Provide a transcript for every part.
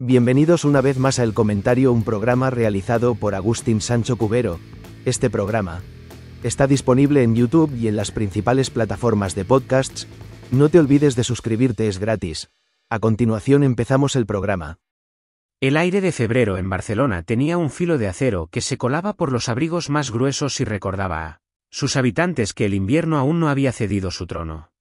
Bienvenidos una vez más a El Comentario, un programa realizado por Agustín Sancho Cubero. Este programa está disponible en YouTube y en las principales plataformas de podcasts. No te olvides de suscribirte, es gratis. A continuación empezamos el programa. El aire de febrero en Barcelona tenía un filo de acero que se colaba por los abrigos más gruesos y recordaba a sus habitantes que el invierno aún no había cedido su trono.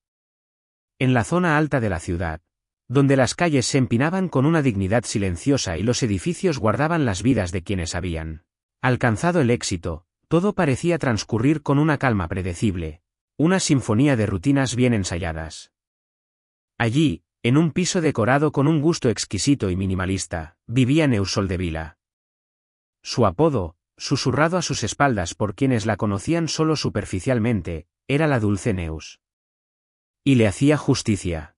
En la zona alta de la ciudad, donde las calles se empinaban con una dignidad silenciosa y los edificios guardaban las vidas de quienes habían alcanzado el éxito, todo parecía transcurrir con una calma predecible, una sinfonía de rutinas bien ensayadas. Allí, en un piso decorado con un gusto exquisito y minimalista, vivía Neus Soldevila. Su apodo, susurrado a sus espaldas por quienes la conocían solo superficialmente, era la Dulce Neus. Y le hacía justicia.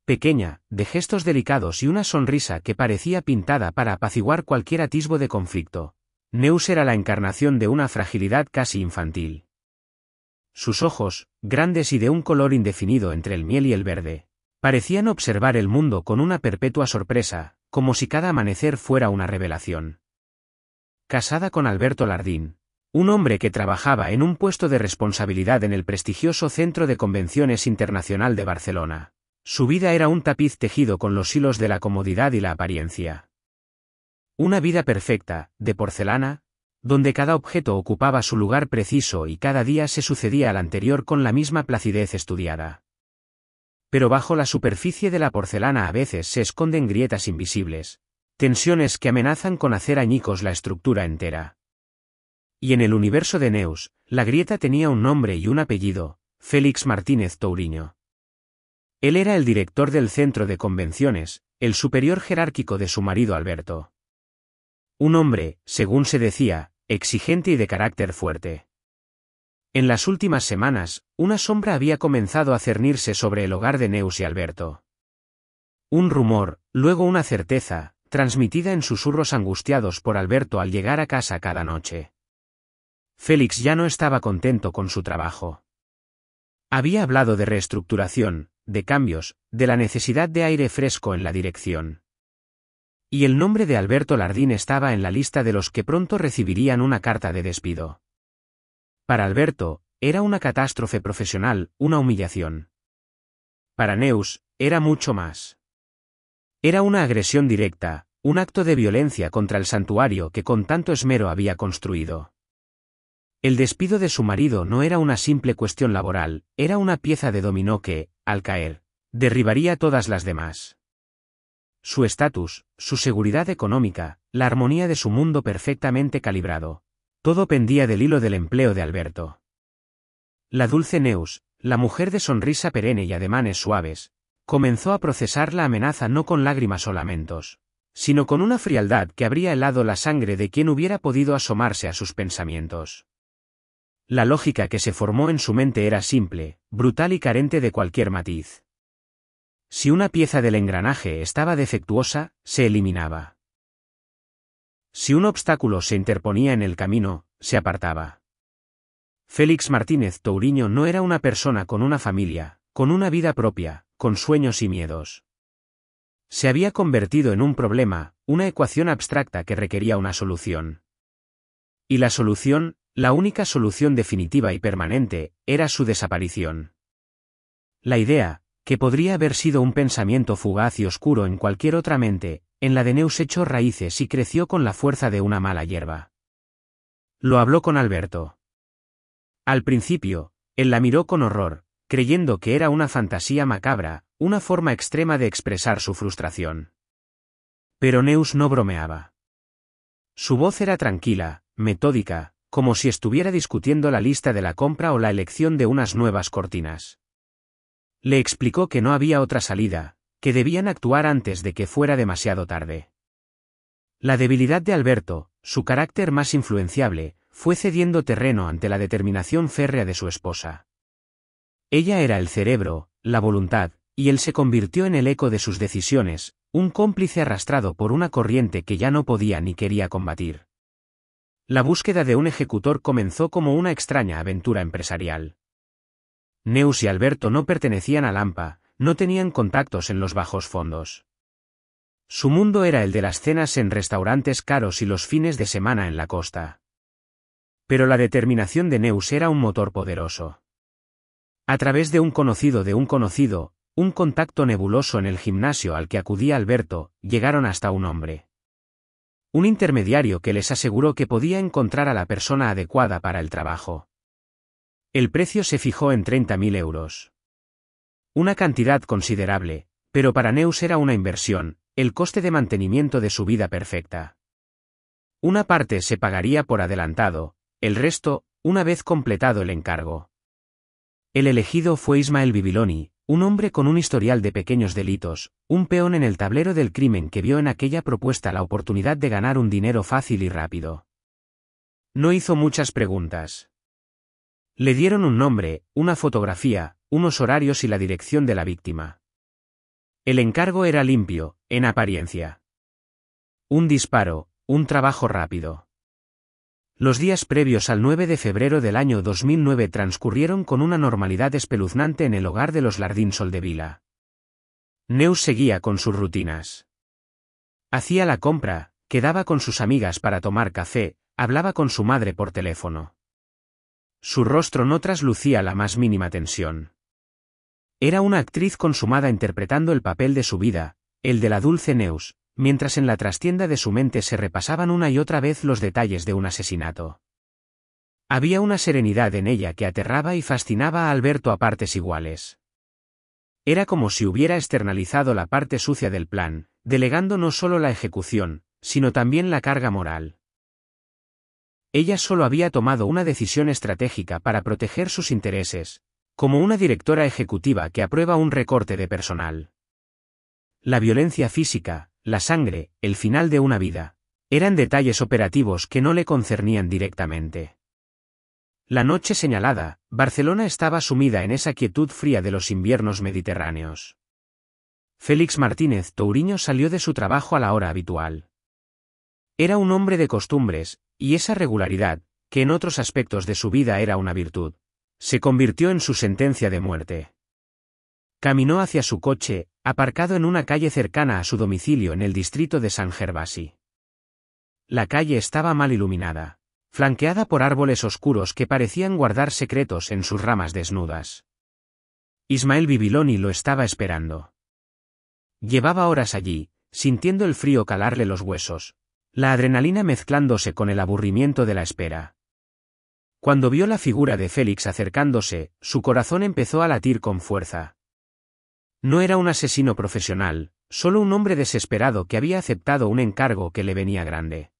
Pequeña, de gestos delicados y una sonrisa que parecía pintada para apaciguar cualquier atisbo de conflicto, Neus era la encarnación de una fragilidad casi infantil. Sus ojos, grandes y de un color indefinido entre el miel y el verde, parecían observar el mundo con una perpetua sorpresa, como si cada amanecer fuera una revelación. Casada con Alberto Lardín, un hombre que trabajaba en un puesto de responsabilidad en el prestigioso Centro de Convenciones Internacional de Barcelona. Su vida era un tapiz tejido con los hilos de la comodidad y la apariencia. Una vida perfecta, de porcelana, donde cada objeto ocupaba su lugar preciso y cada día se sucedía al anterior con la misma placidez estudiada. Pero bajo la superficie de la porcelana a veces se esconden grietas invisibles, tensiones que amenazan con hacer añicos la estructura entera. Y en el universo de Neus, la grieta tenía un nombre y un apellido: Félix Martínez Touriño. Él era el director del centro de convenciones, el superior jerárquico de su marido Alberto. Un hombre, según se decía, exigente y de carácter fuerte. En las últimas semanas, una sombra había comenzado a cernirse sobre el hogar de Neus y Alberto. Un rumor, luego una certeza, transmitida en susurros angustiados por Alberto al llegar a casa cada noche. Félix ya no estaba contento con su trabajo. Había hablado de reestructuración, de cambios, de la necesidad de aire fresco en la dirección. Y el nombre de Alberto Lardín estaba en la lista de los que pronto recibirían una carta de despido. Para Alberto, era una catástrofe profesional, una humillación. Para Neus, era mucho más. Era una agresión directa, un acto de violencia contra el santuario que con tanto esmero había construido. El despido de su marido no era una simple cuestión laboral, era una pieza de dominó que, al caer, derribaría todas las demás. Su estatus, su seguridad económica, la armonía de su mundo perfectamente calibrado, todo pendía del hilo del empleo de Alberto. La dulce Neus, la mujer de sonrisa perenne y ademanes suaves, comenzó a procesar la amenaza no con lágrimas o lamentos, sino con una frialdad que habría helado la sangre de quien hubiera podido asomarse a sus pensamientos. La lógica que se formó en su mente era simple, brutal y carente de cualquier matiz. Si una pieza del engranaje estaba defectuosa, se eliminaba. Si un obstáculo se interponía en el camino, se apartaba. Félix Martínez Touriño no era una persona con una familia, con una vida propia, con sueños y miedos. Se había convertido en un problema, una ecuación abstracta que requería una solución. Y la solución, la única solución definitiva y permanente, era su desaparición. La idea, que podría haber sido un pensamiento fugaz y oscuro en cualquier otra mente, en la de Neus echó raíces y creció con la fuerza de una mala hierba. Lo habló con Alberto. Al principio, él la miró con horror, creyendo que era una fantasía macabra, una forma extrema de expresar su frustración. Pero Neus no bromeaba. Su voz era tranquila, metódica, como si estuviera discutiendo la lista de la compra o la elección de unas nuevas cortinas. Le explicó que no había otra salida, que debían actuar antes de que fuera demasiado tarde. La debilidad de Alberto, su carácter más influenciable, fue cediendo terreno ante la determinación férrea de su esposa. Ella era el cerebro, la voluntad, y él se convirtió en el eco de sus decisiones, un cómplice arrastrado por una corriente que ya no podía ni quería combatir. La búsqueda de un ejecutor comenzó como una extraña aventura empresarial. Neus y Alberto no pertenecían a Lampa, no tenían contactos en los bajos fondos. Su mundo era el de las cenas en restaurantes caros y los fines de semana en la costa. Pero la determinación de Neus era un motor poderoso. A través de un conocido, un contacto nebuloso en el gimnasio al que acudía Alberto, llegaron hasta un hombre. Un intermediario que les aseguró que podía encontrar a la persona adecuada para el trabajo. El precio se fijó en 30.000 euros. Una cantidad considerable, pero para Neus era una inversión, el coste de mantenimiento de su vida perfecta. Una parte se pagaría por adelantado, el resto, una vez completado el encargo. El elegido fue Ismael Bibiloni, un hombre con un historial de pequeños delitos, un peón en el tablero del crimen que vio en aquella propuesta la oportunidad de ganar un dinero fácil y rápido. No hizo muchas preguntas. Le dieron un nombre, una fotografía, unos horarios y la dirección de la víctima. El encargo era limpio, en apariencia. Un disparo, un trabajo rápido. Los días previos al 9 de febrero del año 2009 transcurrieron con una normalidad espeluznante en el hogar de los Lardín Soldevila. Neus seguía con sus rutinas. Hacía la compra, quedaba con sus amigas para tomar café, hablaba con su madre por teléfono. Su rostro no traslucía la más mínima tensión. Era una actriz consumada interpretando el papel de su vida, el de la dulce Neus, mientras en la trastienda de su mente se repasaban una y otra vez los detalles de un asesinato. Había una serenidad en ella que aterraba y fascinaba a Alberto a partes iguales. Era como si hubiera externalizado la parte sucia del plan, delegando no solo la ejecución, sino también la carga moral. Ella solo había tomado una decisión estratégica para proteger sus intereses, como una directora ejecutiva que aprueba un recorte de personal. La violencia física, la sangre, el final de una vida, eran detalles operativos que no le concernían directamente. La noche señalada, Barcelona estaba sumida en esa quietud fría de los inviernos mediterráneos. Félix Martínez Touriño salió de su trabajo a la hora habitual. Era un hombre de costumbres, y esa regularidad, que en otros aspectos de su vida era una virtud, se convirtió en su sentencia de muerte. Caminó hacia su coche, aparcado en una calle cercana a su domicilio en el distrito de San Gervasi. La calle estaba mal iluminada, flanqueada por árboles oscuros que parecían guardar secretos en sus ramas desnudas. Ismael Bibiloni lo estaba esperando. Llevaba horas allí, sintiendo el frío calarle los huesos, la adrenalina mezclándose con el aburrimiento de la espera. Cuando vio la figura de Félix acercándose, su corazón empezó a latir con fuerza. No era un asesino profesional, solo un hombre desesperado que había aceptado un encargo que le venía grande.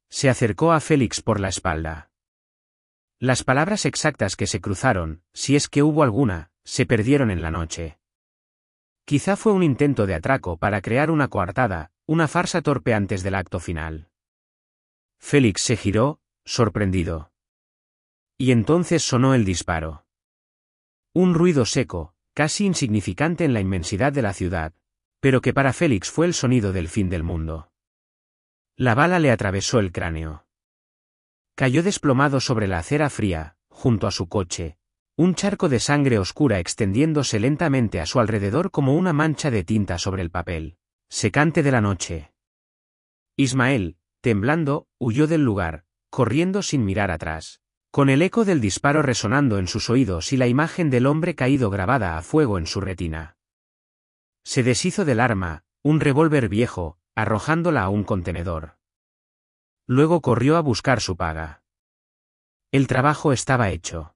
Se acercó a Félix por la espalda. Las palabras exactas que se cruzaron, si es que hubo alguna, se perdieron en la noche. Quizá fue un intento de atraco para crear una coartada, una farsa torpe antes del acto final. Félix se giró, sorprendido. Y entonces sonó el disparo. Un ruido seco, casi insignificante en la inmensidad de la ciudad, pero que para Félix fue el sonido del fin del mundo. La bala le atravesó el cráneo. Cayó desplomado sobre la acera fría, junto a su coche, un charco de sangre oscura extendiéndose lentamente a su alrededor como una mancha de tinta sobre el papel, secante de la noche. Ismael, temblando, huyó del lugar, corriendo sin mirar atrás, con el eco del disparo resonando en sus oídos y la imagen del hombre caído grabada a fuego en su retina. Se deshizo del arma, un revólver viejo, arrojándola a un contenedor. Luego corrió a buscar su paga. El trabajo estaba hecho.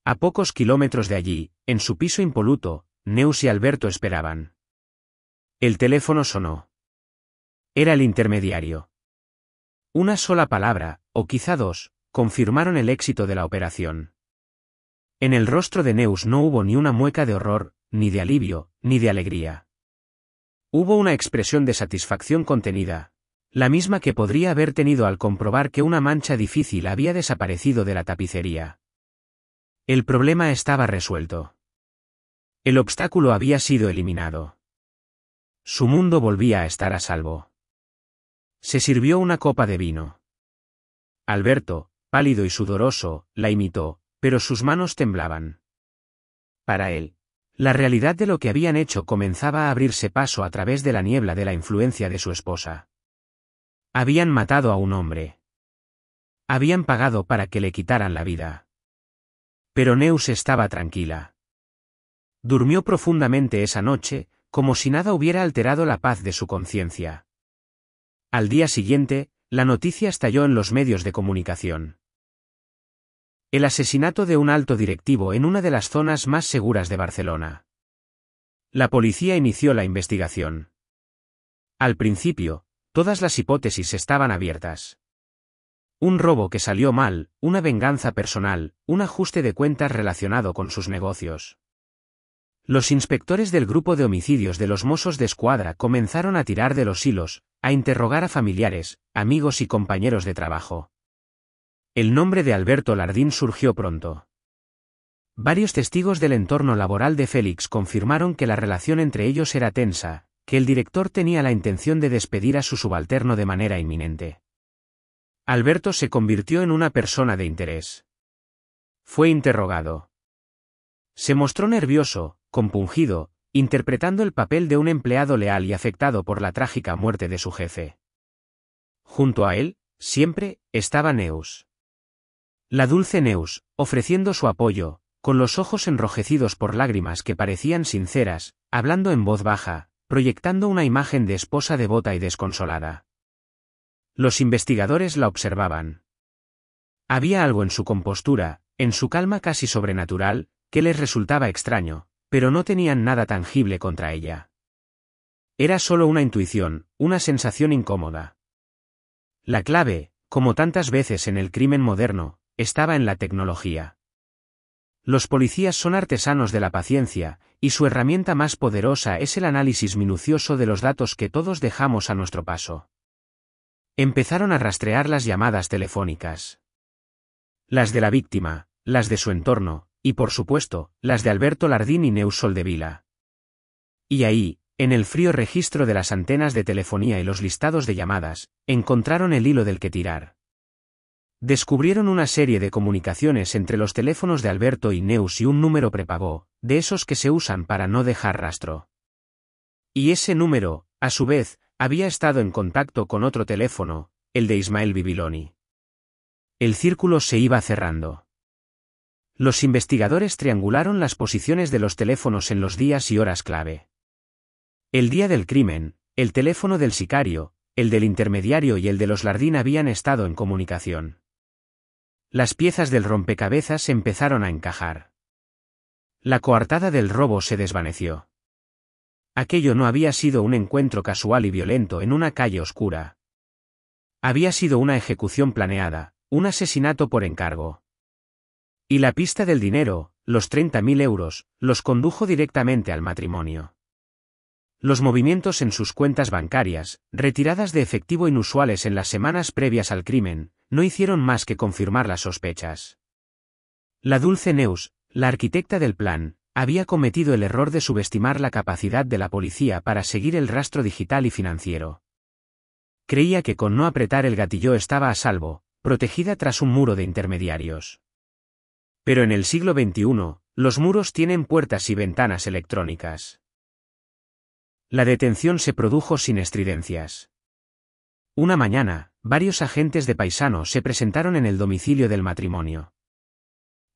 A pocos kilómetros de allí, en su piso impoluto, Neus y Alberto esperaban. El teléfono sonó. Era el intermediario. Una sola palabra, o quizá dos, confirmaron el éxito de la operación. En el rostro de Neus no hubo ni una mueca de horror, ni de alivio, ni de alegría. Hubo una expresión de satisfacción contenida, la misma que podría haber tenido al comprobar que una mancha difícil había desaparecido de la tapicería. El problema estaba resuelto. El obstáculo había sido eliminado. Su mundo volvía a estar a salvo. Se sirvió una copa de vino. Alberto, pálido y sudoroso, la imitó, pero sus manos temblaban. Para él, La realidad de lo que habían hecho comenzaba a abrirse paso a través de la niebla de la influencia de su esposa. Habían matado a un hombre. Habían pagado para que le quitaran la vida. Pero Neus estaba tranquila. Durmió profundamente esa noche, como si nada hubiera alterado la paz de su conciencia. Al día siguiente, la noticia estalló en los medios de comunicación. El asesinato de un alto directivo en una de las zonas más seguras de Barcelona. La policía inició la investigación. Al principio, todas las hipótesis estaban abiertas. Un robo que salió mal, una venganza personal, un ajuste de cuentas relacionado con sus negocios. Los inspectores del grupo de homicidios de los Mossos d'Esquadra comenzaron a tirar de los hilos, a interrogar a familiares, amigos y compañeros de trabajo. El nombre de Alberto Lardín surgió pronto. Varios testigos del entorno laboral de Félix confirmaron que la relación entre ellos era tensa, que el director tenía la intención de despedir a su subalterno de manera inminente. Alberto se convirtió en una persona de interés. Fue interrogado. Se mostró nervioso, compungido, interpretando el papel de un empleado leal y afectado por la trágica muerte de su jefe. Junto a él, siempre, estaba Neus. La dulce Neus, ofreciendo su apoyo, con los ojos enrojecidos por lágrimas que parecían sinceras, hablando en voz baja, proyectando una imagen de esposa devota y desconsolada. Los investigadores la observaban. Había algo en su compostura, en su calma casi sobrenatural, que les resultaba extraño, pero no tenían nada tangible contra ella. Era solo una intuición, una sensación incómoda. La clave, como tantas veces en el crimen moderno, estaba en la tecnología. Los policías son artesanos de la paciencia, y su herramienta más poderosa es el análisis minucioso de los datos que todos dejamos a nuestro paso. Empezaron a rastrear las llamadas telefónicas. Las de la víctima, las de su entorno, y por supuesto, las de Alberto Lardín y Neus Soldevila. Y ahí, en el frío registro de las antenas de telefonía y los listados de llamadas, encontraron el hilo del que tirar. Descubrieron una serie de comunicaciones entre los teléfonos de Alberto y Neus y un número prepago, de esos que se usan para no dejar rastro. Y ese número, a su vez, había estado en contacto con otro teléfono, el de Ismael Bibiloni. El círculo se iba cerrando. Los investigadores triangularon las posiciones de los teléfonos en los días y horas clave. El día del crimen, el teléfono del sicario, el del intermediario y el de los Lardín habían estado en comunicación. Las piezas del rompecabezas empezaron a encajar. La coartada del robo se desvaneció. Aquello no había sido un encuentro casual y violento en una calle oscura. Había sido una ejecución planeada, un asesinato por encargo. Y la pista del dinero, los 30.000 euros, los condujo directamente al matrimonio. Los movimientos en sus cuentas bancarias, retiradas de efectivo inusuales en las semanas previas al crimen, no hicieron más que confirmar las sospechas. La dulce Neus, la arquitecta del plan, había cometido el error de subestimar la capacidad de la policía para seguir el rastro digital y financiero. Creía que con no apretar el gatillo estaba a salvo, protegida tras un muro de intermediarios. Pero en el siglo XXI, los muros tienen puertas y ventanas electrónicas. La detención se produjo sin estridencias. Una mañana, varios agentes de Paisano se presentaron en el domicilio del matrimonio.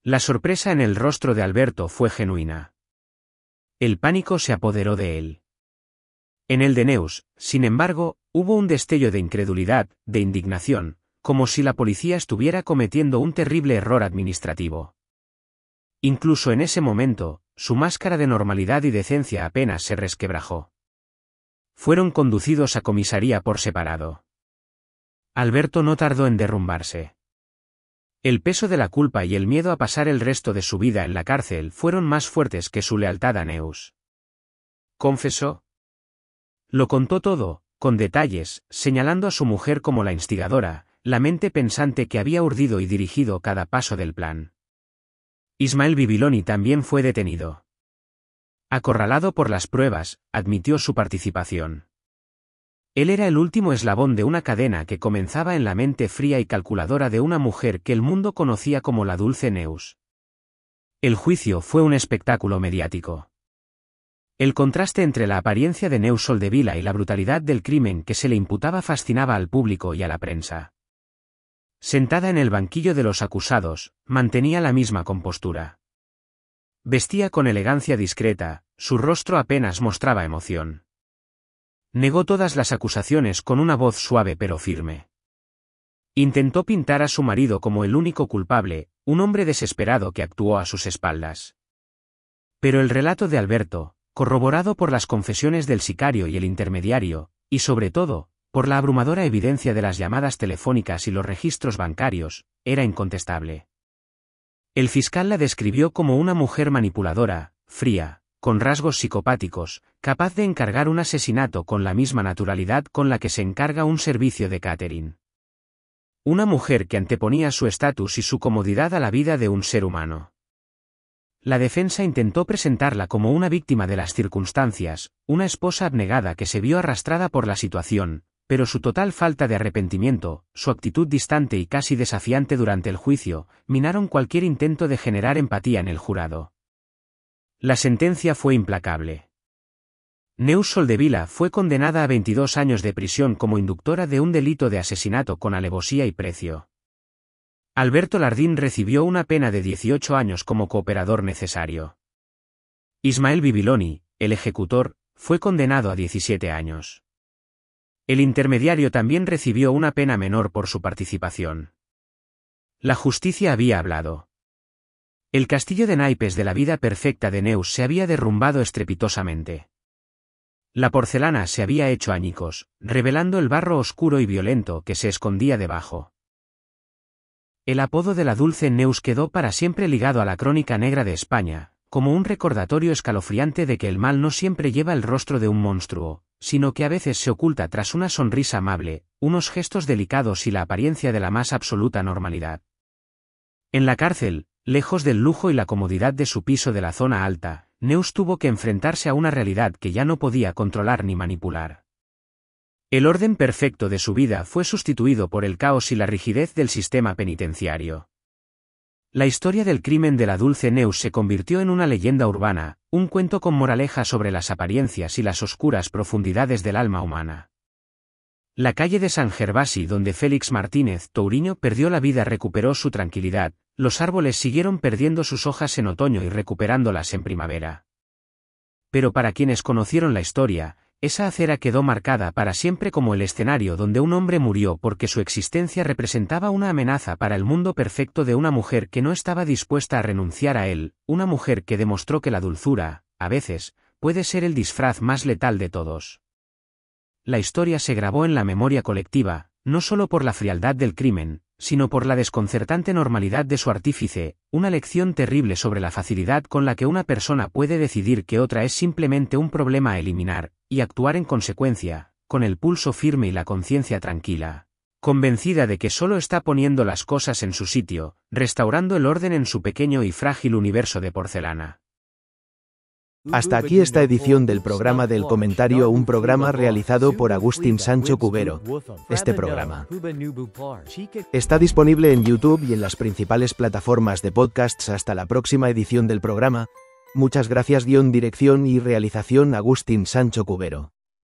La sorpresa en el rostro de Alberto fue genuina. El pánico se apoderó de él. En el de Neus, sin embargo, hubo un destello de incredulidad, de indignación, como si la policía estuviera cometiendo un terrible error administrativo. Incluso en ese momento, su máscara de normalidad y decencia apenas se resquebrajó. Fueron conducidos a comisaría por separado. Alberto no tardó en derrumbarse. El peso de la culpa y el miedo a pasar el resto de su vida en la cárcel fueron más fuertes que su lealtad a Neus. Confesó. Lo contó todo, con detalles, señalando a su mujer como la instigadora, la mente pensante que había urdido y dirigido cada paso del plan. Ismael Bibiloni también fue detenido. Acorralado por las pruebas, admitió su participación. Él era el último eslabón de una cadena que comenzaba en la mente fría y calculadora de una mujer que el mundo conocía como la dulce Neus. El juicio fue un espectáculo mediático. El contraste entre la apariencia de Neus Soldevila y la brutalidad del crimen que se le imputaba fascinaba al público y a la prensa. Sentada en el banquillo de los acusados, mantenía la misma compostura. Vestía con elegancia discreta, su rostro apenas mostraba emoción. Negó todas las acusaciones con una voz suave pero firme. Intentó pintar a su marido como el único culpable, un hombre desesperado que actuó a sus espaldas. Pero el relato de Alberto, corroborado por las confesiones del sicario y el intermediario, y sobre todo, por la abrumadora evidencia de las llamadas telefónicas y los registros bancarios, era incontestable. El fiscal la describió como una mujer manipuladora, fría, con rasgos psicopáticos, capaz de encargar un asesinato con la misma naturalidad con la que se encarga un servicio de catering. Una mujer que anteponía su estatus y su comodidad a la vida de un ser humano. La defensa intentó presentarla como una víctima de las circunstancias, una esposa abnegada que se vio arrastrada por la situación, pero su total falta de arrepentimiento, su actitud distante y casi desafiante durante el juicio, minaron cualquier intento de generar empatía en el jurado. La sentencia fue implacable. Neus Soldevila fue condenada a 22 años de prisión como inductora de un delito de asesinato con alevosía y precio. Alberto Lardín recibió una pena de 18 años como cooperador necesario. Ismael Bibiloni, el ejecutor, fue condenado a 17 años. El intermediario también recibió una pena menor por su participación. La justicia había hablado. El castillo de naipes de la vida perfecta de Neus se había derrumbado estrepitosamente. La porcelana se había hecho añicos, revelando el barro oscuro y violento que se escondía debajo. El apodo de la dulce Neus quedó para siempre ligado a la crónica negra de España, como un recordatorio escalofriante de que el mal no siempre lleva el rostro de un monstruo, sino que a veces se oculta tras una sonrisa amable, unos gestos delicados y la apariencia de la más absoluta normalidad. En la cárcel, lejos del lujo y la comodidad de su piso de la zona alta, Neus tuvo que enfrentarse a una realidad que ya no podía controlar ni manipular. El orden perfecto de su vida fue sustituido por el caos y la rigidez del sistema penitenciario. La historia del crimen de la dulce Neus se convirtió en una leyenda urbana, un cuento con moraleja sobre las apariencias y las oscuras profundidades del alma humana. La calle de San Gervasi donde Félix Martínez Touriño perdió la vida recuperó su tranquilidad, los árboles siguieron perdiendo sus hojas en otoño y recuperándolas en primavera. Pero para quienes conocieron la historia, esa acera quedó marcada para siempre como el escenario donde un hombre murió porque su existencia representaba una amenaza para el mundo perfecto de una mujer que no estaba dispuesta a renunciar a él, una mujer que demostró que la dulzura, a veces, puede ser el disfraz más letal de todos. La historia se grabó en la memoria colectiva, no solo por la frialdad del crimen, sino por la desconcertante normalidad de su artífice, una lección terrible sobre la facilidad con la que una persona puede decidir que otra es simplemente un problema a eliminar, y actuar en consecuencia, con el pulso firme y la conciencia tranquila, convencida de que solo está poniendo las cosas en su sitio, restaurando el orden en su pequeño y frágil universo de porcelana. Hasta aquí esta edición del programa del comentario, un programa realizado por Agustín Sancho Cubero. Este programa está disponible en YouTube y en las principales plataformas de podcasts. Hasta la próxima edición del programa. Muchas gracias. Dirección y realización Agustín Sancho Cubero.